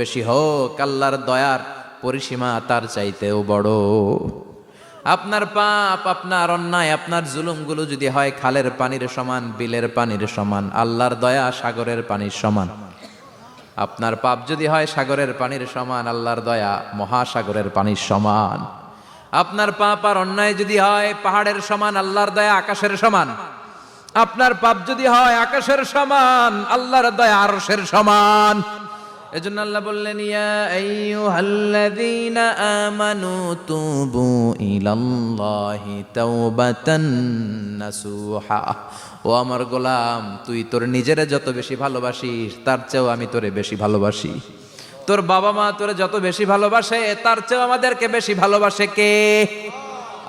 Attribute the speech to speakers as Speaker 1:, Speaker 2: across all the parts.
Speaker 1: বেশি হোক, আল্লাহর দয়ার পরিসীমা তার চাইতেও বড়। আপনার পাপ, আপনার অন্যায়, আপনার জুলুমগুলো যদি হয় খালের পানির সমান, বিলের পানির সমান, আল্লাহর দয়া সাগরের পানির সমান। আপনার পাপ যদি হয় সাগরের পানির সমান, আল্লাহর দয়া মহাসাগরের পানির সমান। আপনার পাপ আর অন্যায় যদি হয় পাহাড়ের সমান, আল্লাহর দয়া আকাশের সমান। আপনার পাপ যদি হয় আকাশের সমান, আল্লাহর দয়া আরশের সমান। এজন্য আল্লাহ বললেন, ইয়া আইয়ুহাল্লাযীনা আমানু তুবু ইলাল্লাহি তাওবাতান নাসুহা। ও আমার গোলাম, তুই তোর নিজেরে যত বেশি ভালোবাসিস তার চেয়েও আমি তোরে বেশি ভালোবাসি। তোর বাবা মা তোরে যত বেশি ভালোবাসে তার চেয়েও আমাদেরকে বেশি ভালোবাসে কে?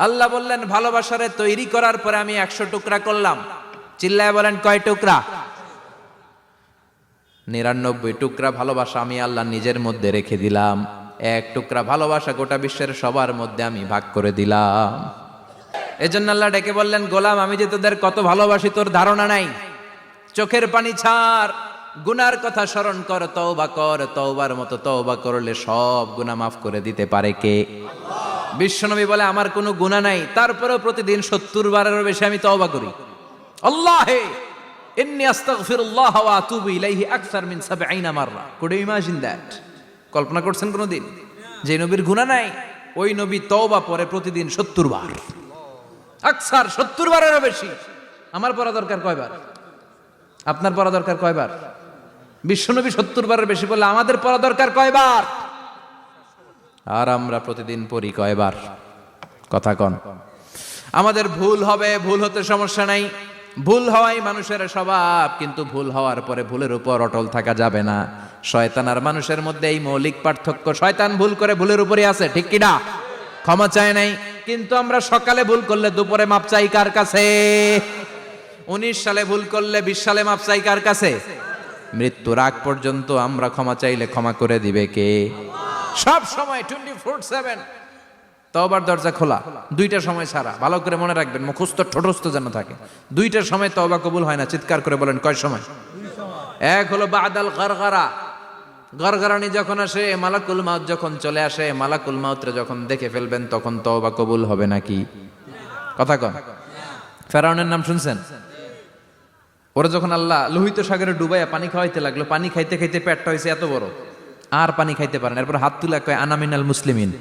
Speaker 1: আল্লাহ বললেন, ভালোবাসারে তৈরি করার পরে আমি 100 টুকরা করলাম। চিল্লায় বলেন, কয় টুকরা? 99 টুকরা ভালোবাসা আমি আল্লাহ নিজের মধ্যে রেখে দিলাম। 1 টুকরা ভালোবাসা গোটা বিশ্বের সবার মধ্যে আমি ভাগ করে দিলাম। এজন্য আল্লাহ ডেকে বললেন, গোলাম আমি যে তোদের কত ভালোবাসি তোর ধারণা নাই। চোখের পানি ছাড়, গুনার কথা স্মরণ কর, তওবা কর। তওবার মতো তওবা করলে সব গুনাহ মাফ করে দিতে পারে কে? বিশ্বনবী বলে, আমার কোনো গুনাহ নাই, তারপরেও প্রতিদিন 70 বারেরও বেশি আমি তওবা করি। আল্লাহে ইন্নী আস্তাগফিরুল্লাহ ওয়া আতুবু ইলাইহি আকসার মিন 70 মাররা। Could you imagine that? কল্পনা করছেন কোনদিন যে নবীর গুনাহ নাই, ওই নবী তওবা পড়ে প্রতিদিন 70 বার, আকসার 70 বারেরও বেশি। আমার পড়া দরকার কয়বার? আপনার পড়া দরকার কয়বার? বিশ্বনবী 70 বারের বেশি বললে আমাদের পড়া দরকার কয়বার? আর আমরা প্রতিদিন পড়ি কয়বার? কথা কন। আমাদের ভুল হবে, ভুল হতে সমস্যা নাই, ভুল হওয়াই মানুষের স্বভাব, কিন্তু ভুল হওয়ার পরে ভুলের উপর অটল থাকা যাবে না। শয়তান আর মানুষের মধ্যে এই মৌলিক পার্থক্য। শয়তান ভুল করে ভুলের উপরে আছে, ঠিক কি না? ক্ষমা চায় নাই, কিন্তু আমরা সকালে ভুল করলে দুপুরে মাপ চাই কার কাছে? 19 সালে ভুল করলে 20 সালে মাপ চাই কার কাছে? মৃত্যুর আগ পর্যন্ত আমরা ক্ষমা চাইলে ক্ষমা করে দিবে কে? সব সময় 24/7 তওবার দরজা খোলা, 2টার সময় ছাড়া। ভালো করে মনে রাখবেন, মুখস্থ ঠোঁটস্থ যেন থাকে। 2টার সময় তওবা কবুল হয় না। চিৎকার করে বলেন, কয় সময়? এক হলো বাদাল গারগারা, গরগরানি যখন আসে, মালাকুল মাউত যখন চলে আসে, মালাকুল মাউতরে যখন দেখে ফেলবেন তখন তওবা কবুল হবে নাকি? কথা কন। ফেরাউনের নাম শুনছেন? ওরা যখন আল্লাহ লোহিত সাগরে ডুবাইয়া পানি খাওয়াইতে লাগলো, পানি খাইতে খাইতে পেটটা হয়েছে এত বড়, আর পানি খাইতে পারেন। এরপর হাত তুলে কয়, আনা মিনাল মুসলিমিন।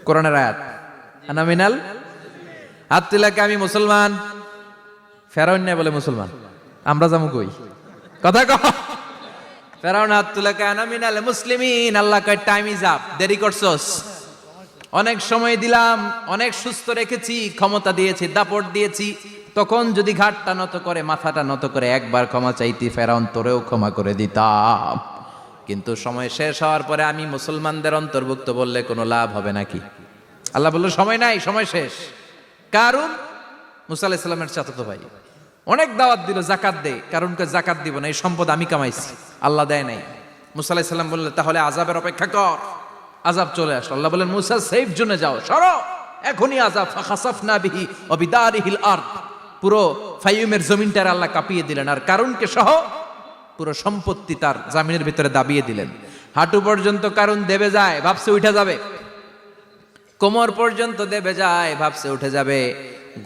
Speaker 1: কোরআনের আয়াত, আনা মিনাল, হাত তুলে কয় আমি মুসলমান। ফেরাউন না বলে মুসলমান, আমরা যাবো কই? কথা কয়। ফেরাউন হাত তুলে কয় আনা মিনাল মুসলিমিন। আল্লাহ কয়, টাইম ইজ আপ, দেরি করছস। অনেক সময় দিলাম, অনেক সুস্থ রেখেছি, ক্ষমতা দিয়েছি, দাপট দিয়েছি, তখন যদি ঘাটটা নত করে, মাথাটা নত করে একবার ক্ষমা চাইতি, ফেরাউন তোরেও ক্ষমা করে দিতাম। কিন্তু সময় শেষ হওয়ার পরে আমি মুসলমানদের অন্তর্ভুক্ত বললে কোনো লাভ হবে নাকি? আল্লাহ বলল, সময় নাই, সময় শেষ। কারণ মুসা আলাইহিস সালামের চাচাতো ভাই অনেক দাওয়াত দিল, জাকাত দে। কারণকে জাকাত দিব না, এই সম্পদ আমি কামাইছি, আল্লাহ দেয় নাই। মুসা আলাইহিস সালাম বললেন, তাহলে আযাবের অপেক্ষা কর। আযাব চলে আসলো। আল্লাহ বলেন, মুসা সেফ জোনে যাও, সরো, এখনই আযাব। ফাখাসাফনা বিহি ওয়া বিদারিহিল আরদ। পুরো ফাইয়ুমের জমিনটার আল্লাহ কাঁপিয়ে দিলেন, আর কারুনকে সহ পুরো সম্পত্তি তার জামিনের ভিতরে দাবিয়ে দিলেন। হাঁটু পর্যন্ত কারুন দেবে যায়, ভাবছে উঠে যাবে। কোমর পর্যন্ত দেবে যায়, ভাবছে উঠে যাবে।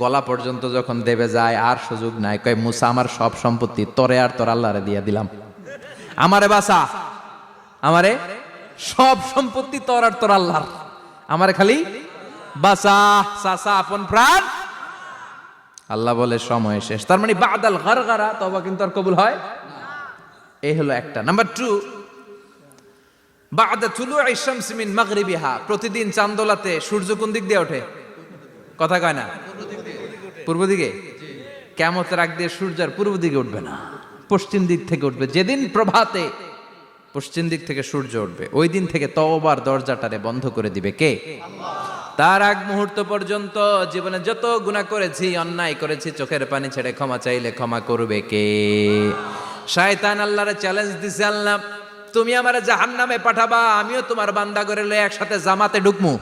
Speaker 1: গলা পর্যন্ত যখন দেবে যায়, আর সুযোগ নাই। কয়, মুসা আমার সব সম্পত্তি তোরে আর তোর আল্লাহরে দিয়ে দিলাম, আমারে বাঁচা, আমারে সব সম্পত্তি তোর আর তোর আল্লাহর, আমারে খালি বাঁচা, চাচা আপন প্রাণ। আল্লাহ বলে, সময় শেষ। তার মানে বাদাল গারগারা তওবা কিন্তু আর কবুল হয়। এই হলো একটা। নাম্বার 2, বাদা তুলুই শামস মিন মাগরিবিহা। প্রতিদিন চাঁদোলাতে সূর্য কোন দিক দিয়ে ওঠে? কথা কয় না? পূর্ব দিকে। কিয়ামতের আগ দিয়ে সূর্য আর পূর্ব দিকে উঠবে না, পশ্চিম দিক থেকে উঠবে। যেদিন প্রভাতে পশ্চিম দিক থেকে সূর্য উঠবে, ওই দিন থেকে তওবার দরজাটারে বন্ধ করে দিবে কে? তার আগ মুহূর্ত পর্যন্ত জীবনে যত গুনাহ করেছি, অন্যায় করেছি, চোখের পানি ছেড়ে ক্ষমা চাইলে ক্ষমা করবে কে? শয়তান আল্লাহরে চ্যালেঞ্জ দিছে, আল্লাহ তুমি আমারে জাহান্নামে পাঠাবা, আমিও তোমার বান্দা করে লয়ে একসাথে জামাতে ঢুকমু।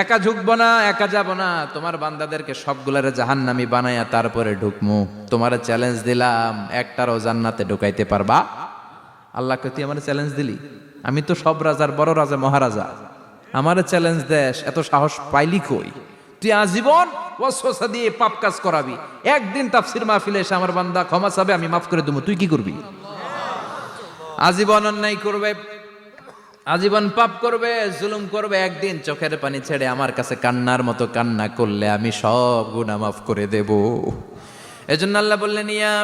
Speaker 1: একা ঢুকবো না, একা যাব না, তোমার বান্দাদেরকে সবগুলারে জাহান্নামী বানায়া তারপরে ঢুকমু। তোমারে চ্যালেঞ্জ দিলাম, একটারও জান্নাতে ঢুকাইতে পারবা? আল্লাহকে তুই আমার চ্যালেঞ্জ দিলি, আমি তো সব রাজার বড় রাজা মহারাজা, আমার চ্যালেঞ্জ দেশ, এত সাহস পাইলি কই? তুই আজীবন ওয়াসওয়াসা দিয়ে পাপ কাজ করাবি, একদিন তাফসীর মাহফিলে এসে আমার বান্দা ক্ষমা চাবে, আমি মাফ করে দেবো, তুই কি করবি? আজীবন অন্যায় করবে, আজীবন পাপ করবে, জুলুম করবে, একদিন চোখের পানি ছেড়ে আমার কাছে কান্নার মতো কান্না করলে আমি সব গুনাহ মাফ করে দেব। এজন্য আল্লাহ বললেন, ইয়া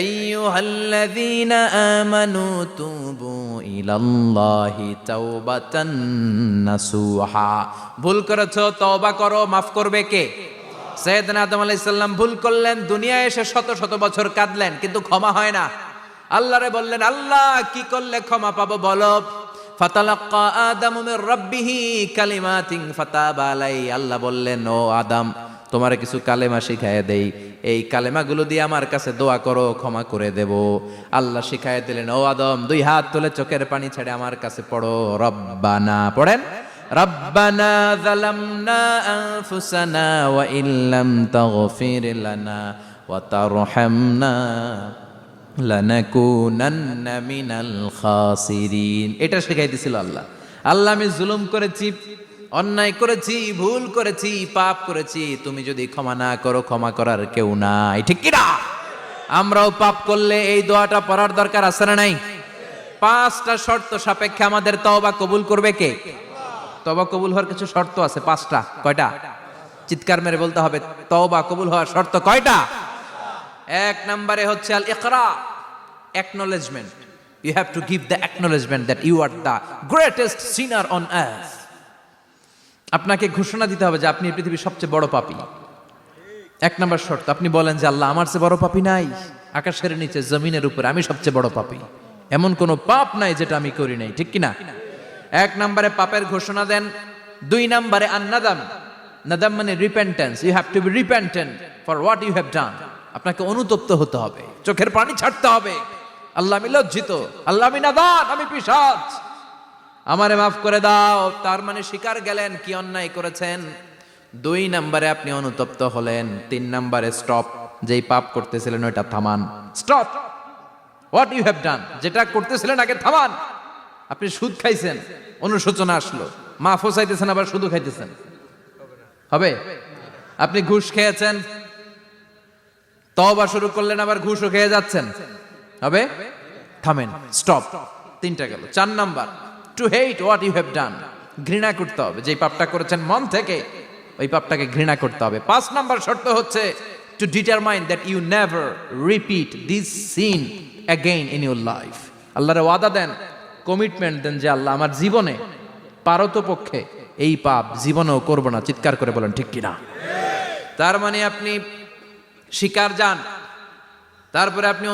Speaker 1: আইয়ুহাল্লাযীনা আমানু তুবু ইলাল্লাহি তাওবাতান নাসুহা। ভুল করেছো, তওবা করো, মাফ করবে কে? সাইয়েদনা আদম আলাইহিস সালাম ভুল করলেন, দুনিয়ায় এসে শত শত বছর কাঁদলেন, কিন্তু ক্ষমা হয় না। আল্লাহরে বললেন, আল্লাহ কি করলে ক্ষমা পাবো বলো? ফাতালাক্কা আদামু মির রাব্বিহি কালিমাতিন ফাতাবা আলাইহি। আল্লাহ বললেন, ও আদম, তোমার কিছু কালেমা শিখায় দেই, এই কালেমাগুলো দিয়ে আমার কাছে দোয়া করো, ক্ষমা করে দেব। আল্লাহ শিখায় দিলেন, ও আদম, দুই হাত তুলে চোখের পানি ছেড়ে আমার কাছে পড়ো, রব্বানা, পড়েন, রব্বানা যালামনা আনফুসানা ওয়া ইল্লাম তাগফির লানা ওয়া তারহামনা লানাকুনান্না মিনাল খাসিরিন। এটা শিখাই দিছিল আল্লাহ। আল্লাহ, আমি জুলুম করেছি, অন্যায় করেছি, ভুল করেছি, পাপ করেছি, তুমি যদি ক্ষমা না করো, ক্ষমা করার কেউ নাই, ঠিক কি না? আমরাও পাপ করলে এই দোয়াটা পড়ার দরকার আছে না নাই? 5টা শর্ত সাপেক্ষে আমাদের তওবা কবুল করবে কে? তওবা কবুল হওয়ার কিছু শর্ত আছে 5টা। কয়টা? চিৎকার মেরে বলতে হবে, তওবা কবুল হওয়ার শর্ত কয়টা? 1 নম্বরে হচ্ছে আল ইকরা, acknowledgement. You have to give the acknowledgement that you are the greatest sinner on earth. আপনাকে ঘোষণা দিতে হবে যে আপনি এই পৃথিবীর সবচেয়ে বড় পাপী। 1 নম্বর শর্ত, আপনি বলেন যে আল্লাহ, আমার চেয়ে বড় পাপী নাই, আকাশের নিচে জমিনের উপরে আমি সবচেয়ে বড় পাপী, এমন কোনো পাপ নাই যেটা আমি করি নাই, ঠিক কিনা? 1 নম্বরে পাপের ঘোষণা দেন। 2 নম্বরে আন-নাদাম, নাদাম মানে repentance. You have to be repentant for what you have done. আপনাকে অনুতপ্ত হতে হবে, চোখের পানি ছাড়তে হবে, আল্লাহ আমি লজ্জিত, আল্লাহ আমি নাদান, আমি পিশাচ, আমারে মাফ করে দাও। তার মানে স্বীকার গেলেন কি অন্যায় করেছেন। 2 নম্বরে আপনি অনুতপ্ত হলেন। 3 নম্বরে স্টপ, যেই পাপ করতেছিলেন ওইটা থামান, stop what you have done, যেটা করতেছিলেন আগে থামান। আপনি সুদ খাইছেন, অনুশোচনা আসলো, মাফও চাইতেছেন, আবার সুদও খাইতেছেন, হবে? আপনি ঘুষ খেয়েছেন, তওবা শুরু করলেন, আবার ঘুষও খেয়ে যাচ্ছেন, হবে? থামেন, স্টপ। 3টা গেল। 4 number, to hate what you have done, ঘৃণা করতে হবে, যেই পাপটা করেছেন মন থেকে ওই পাপটাকে ঘৃণা করতে হবে। 5 নাম্বার শর্ত হচ্ছে to determine that you never repeat this sin again in your life. আল্লাহরে ওয়াদা দেন, কমিটমেন্ট দেন যে আল্লাহ, আমার জীবনে পারতপক্ষে এই পাপ জীবনেও করব না। চিৎকার করে বলেন ঠিক কিনা? তার মানে আপনি স্বীকার যান, তারপরে আপনি